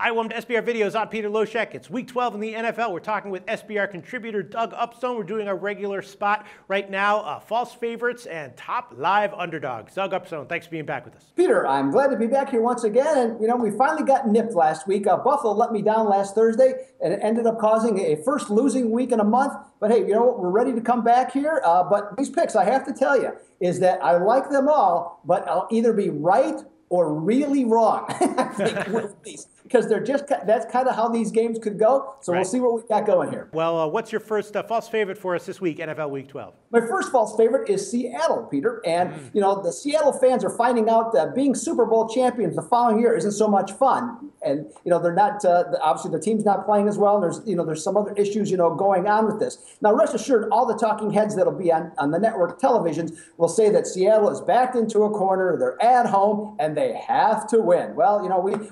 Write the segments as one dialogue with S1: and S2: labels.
S1: Hi, welcome to SBR Videos. I'm Peter Loshak. It's Week 12 in the NFL. We're talking with SBR contributor Doug Upstone. We're doing our regular spot right now, false favorites and top live underdogs. Doug Upstone, thanks for being back with us.
S2: Peter, I'm glad to be back here once again. And, we finally got nipped last week. Buffalo let me down last Thursday, and it ended up causing a first losing week in a month. But hey, you know what? We're ready to come back here. But these picks, I have to tell you, is that I like them all, but I'll either be right or really wrong, I think, with these. Because that's kind of how these games could go. So We'll see what we got going here.
S1: Well, what's your first false favorite for us this week, NFL Week 12?
S2: My first false favorite is Seattle, Peter. And, the Seattle fans are finding out that being Super Bowl champions the following year isn't so much fun. And, they're not, obviously the team's not playing as well. And there's some other issues, going on with this. Now, rest assured, all the talking heads that'll be on the network televisions will say that Seattle is backed into a corner, they're at home, and they have to win. Well,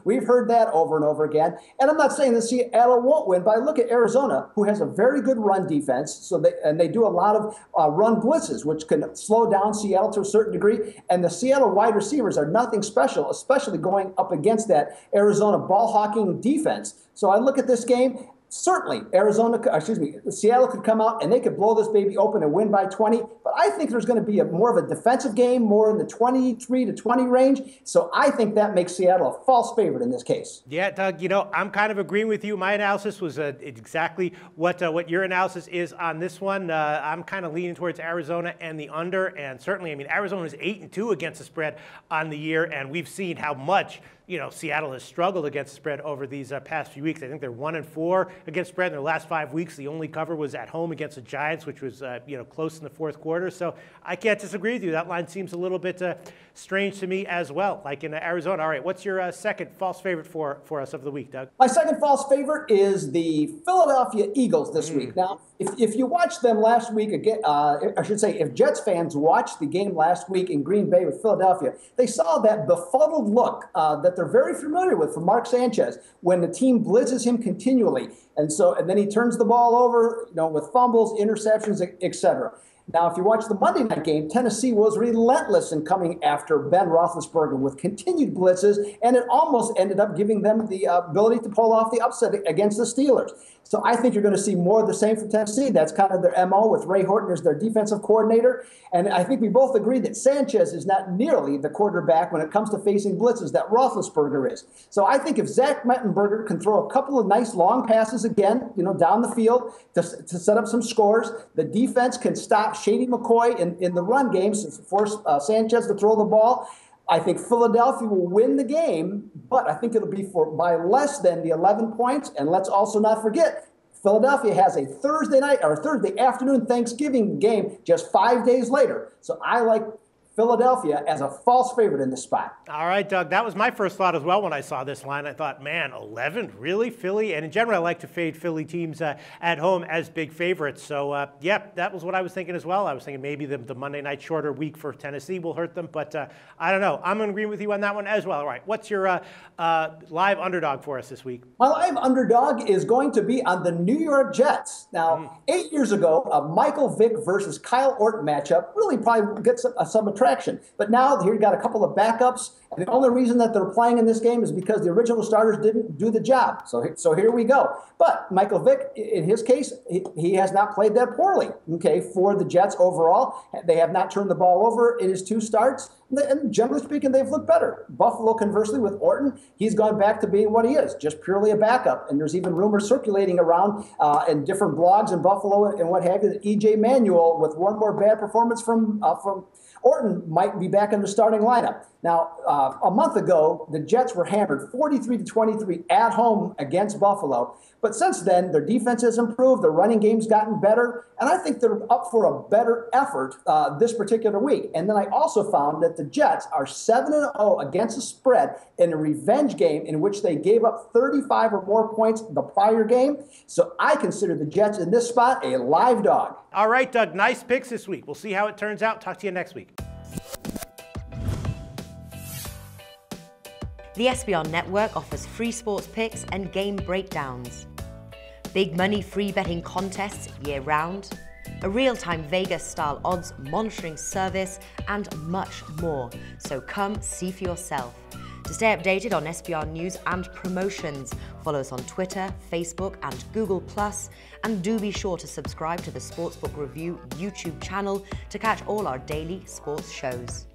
S2: we've heard that over and over again. And I'm not saying that Seattle won't win, but I look at Arizona, who has a very good run defense. And they do a lot of run blitzes, which can slow down Seattle to a certain degree. And the Seattle wide receivers are nothing special, especially going up against that Arizona ball hawking defense. So I look at this game. Certainly, Seattle could come out and they could blow this baby open and win by 20. But I think there's going to be more of a defensive game, more in the 23 to 20 range. So I think that makes Seattle a false favorite in this case.
S1: Yeah, Doug, I'm kind of agreeing with you. My analysis was exactly what your analysis is on this one. I'm kind of leaning towards Arizona and the under. And certainly, Arizona is 8-2 against the spread on the year. And we've seen how much Seattle has struggled against the spread over these past few weeks. I think they're 1-4 against spread in their last 5 weeks. The only cover was at home against the Giants, which was close in the fourth quarter. So I can't disagree with you. That line seems a little bit strange to me as well, like in Arizona. All right, what's your second false favorite for us of the week, Doug?
S2: My second false favorite is the Philadelphia Eagles this week. Now, if you watched them last week, again, I should say, if Jets fans watched the game last week in Green Bay with Philadelphia, they saw that befuddled look that they're very familiar with from Mark Sanchez when the team blitzes him continually. And then he turns the ball over, with fumbles, interceptions, etc. Now, if you watch the Monday night game, Tennessee was relentless in coming after Ben Roethlisberger with continued blitzes, and it almost ended up giving them the ability to pull off the upset against the Steelers. So I think you're going to see more of the same from Tennessee. That's kind of their MO with Ray Horton as their defensive coordinator. And I think we both agree that Sanchez is not nearly the quarterback when it comes to facing blitzes that Roethlisberger is. So I think if Zach Mettenberger can throw a couple of nice long passes again, down the field to set up some scores, the defense can stop Shady McCoy in the run games to force Sanchez to throw the ball. I think Philadelphia will win the game, but I think it'll be by less than the 11 points. And let's also not forget, Philadelphia has a Thursday afternoon Thanksgiving game just 5 days later. So I like Philadelphia as a false favorite in this spot.
S1: All right, Doug, that was my first thought as well when I saw this line. I thought, man, 11, really, Philly? And in general, I like to fade Philly teams at home as big favorites. So, yeah, that was what I was thinking as well. I was thinking maybe the Monday night shorter week for Tennessee will hurt them, but I don't know. I'm in agreement with you on that one as well. All right, what's your live underdog for us this week?
S2: My live underdog is going to be on the New York Jets. Now, 8 years ago, a Michael Vick versus Kyle Orton matchup really probably gets some attraction. But now here you got a couple of backups, and the only reason that they're playing in this game is because the original starters didn't do the job. So here we go. But Michael Vick, in his case, he has not played that poorly. Okay, for the Jets overall, they have not turned the ball over in his 2 starts. And generally speaking, they've looked better. Buffalo, conversely, with Orton, he's gone back to being what he is, just purely a backup. And there's even rumors circulating around in different blogs in Buffalo and what have you that E.J. Manuel, with one more bad performance from Orton, might be back in the starting lineup. Now, a month ago, the Jets were hammered 43-23 at home against Buffalo. But since then, their defense has improved, their running game's gotten better, and I think they're up for a better effort this particular week. And then I also found that the Jets are 7-0 against the spread in a revenge game in which they gave up 35 or more points the prior game. So I consider the Jets in this spot a live dog.
S1: All right, Doug, nice picks this week. We'll see how it turns out. Talk to you next week.
S3: The SBR Network offers free sports picks and game breakdowns, big money free betting contests year-round, a real-time Vegas-style odds monitoring service, and much more. So come see for yourself. To stay updated on SBR news and promotions, follow us on Twitter, Facebook and Google+, and do be sure to subscribe to the Sportsbook Review YouTube channel to catch all our daily sports shows.